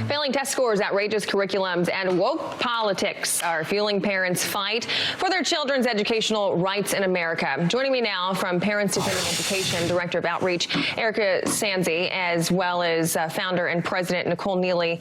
Failing test scores, outrageous curriculums, and woke politics are fueling parents' fight for their children's educational rights in America. Joining me now from Parents Defending Education, Director of Outreach, Erika Sanzi, as well as founder and president Nicole Neily.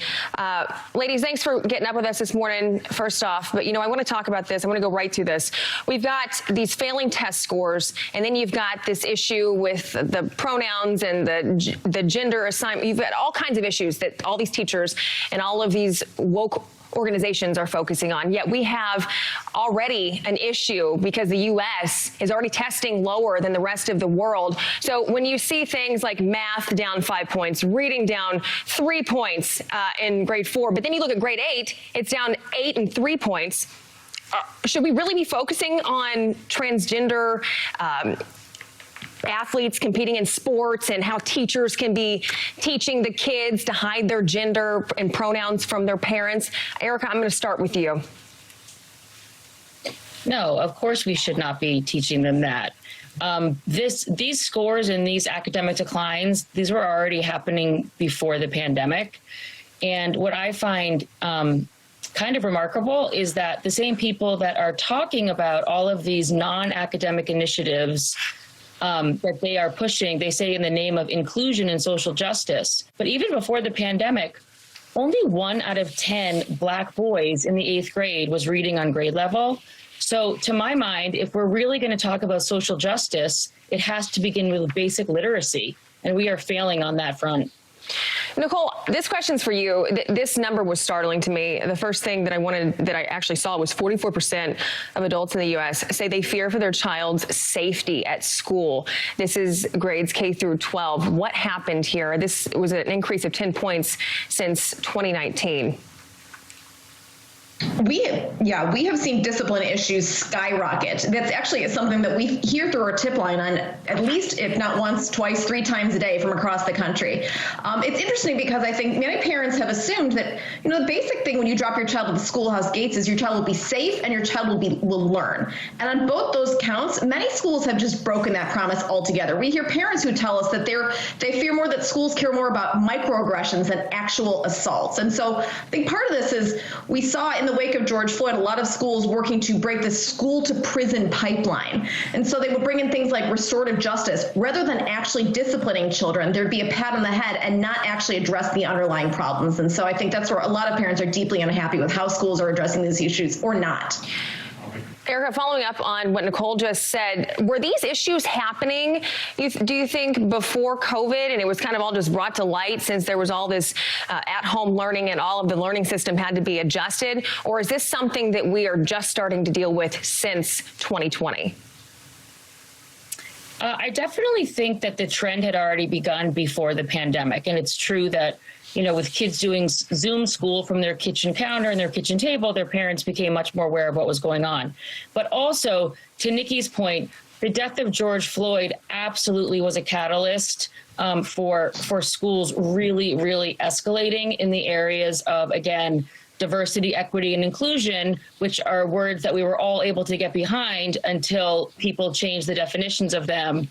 Ladies, thanks for getting up with us this morning, first off. But, I want to talk about this. I want to go right through this. We've got these failing test scores, and then you've got this issue with the pronouns and the gender assignment. You've got all kinds of issues that all these teachers and all of these woke organizations are focusing on. Yet we have already an issue because the U.S. is already testing lower than the rest of the world. So when you see things like math down 5 points, reading down 3 points in grade 4, but then you look at grade 8, it's down 8 and 3 points. Should we really be focusing on transgender athletes competing in sports and how teachers can be teaching the kids to hide their gender and pronouns from their parents? Erika, I'm going to start with you. No, of course we should not be teaching them that. These scores and these academic declines, these were already happening before the pandemic. And what I find kind of remarkable is that the same people that are talking about all of these non-academic initiatives that they are pushing, they say in the name of inclusion and social justice. But even before the pandemic, only 1 out of 10 Black boys in the 8th grade was reading on grade level. So to my mind, if we're really going to talk about social justice, it has to begin with basic literacy. And we are failing on that front. Nicole, this question's for you. This number was startling to me. The first thing that I actually saw was 44% of adults in the U.S. say they fear for their child's safety at school. This is grades K through 12. What happened here? This was an increase of 10 points since 2019. We have seen discipline issues skyrocket. That's actually something that we hear through our tip line on at least, if not once, twice, 3 times a day from across the country. It's interesting because I think many parents have assumed that, the basic thing when you drop your child at the schoolhouse gates is your child will be safe and your child will learn. And on both those counts, many schools have just broken that promise altogether. We hear parents who tell us that they fear more that schools care more about microaggressions than actual assaults. And so I think part of this is we saw in the wake of George Floyd, a lot of schools working to break the school to prison pipeline. And so they would bring in things like restorative justice. Rather than actually disciplining children, there'd be a pat on the head and not actually address the underlying problems. And so I think that's where a lot of parents are deeply unhappy with how schools are addressing these issues or not. Erika, following up on what Nicole just said, were these issues happening, do you think, before COVID, and it was kind of all just brought to light since there was all this at-home learning and all of the learning system had to be adjusted? Or is this something that we are just starting to deal with since 2020? I definitely think that the trend had already begun before the pandemic. And it's true that with kids doing Zoom school from their kitchen counter and their kitchen table, their parents became much more aware of what was going on. But also, to Nikki's point, the death of George Floyd absolutely was a catalyst for schools really, really escalating in the areas of, again, diversity, equity, and inclusion, which are words that we were all able to get behind until people changed the definitions of them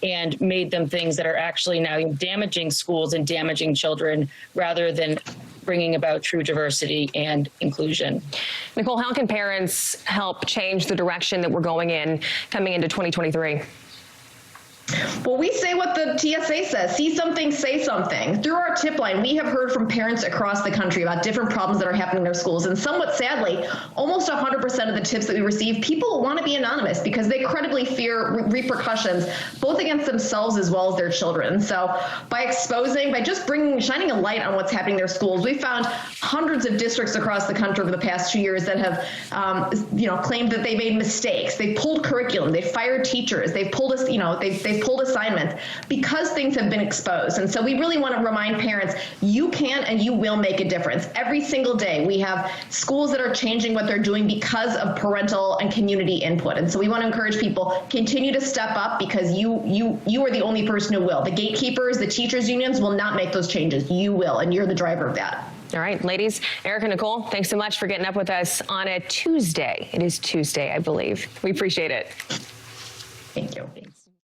and made them things that are actually now damaging schools and damaging children rather than bringing about true diversity and inclusion. Nicole, how can parents help change the direction that we're going in coming into 2023? Well, we say what the TSA says. See something, say something. Through our tip line, we have heard from parents across the country about different problems that are happening in their schools. And somewhat sadly, almost 100% of the tips that we receive, people want to be anonymous because they credibly fear repercussions, both against themselves as well as their children. So by just shining a light on what's happening in their schools, we found hundreds of districts across the country over the past 2 years that have, claimed that they made mistakes. They pulled curriculum. They fired teachers. They've pulled us, they've pulled assignments because things have been exposed. And so we really want to remind parents, you can and you will make a difference. Every single day we have schools that are changing what they're doing because of parental and community input. And so we want to encourage people, continue to step up because you are the only person who will. The gatekeepers, the teachers unions will not make those changes. You will, and you're the driver of that. All right, ladies, Erika, Nicole, thanks so much for getting up with us on a Tuesday. It is Tuesday, I believe. We appreciate it. Thank you.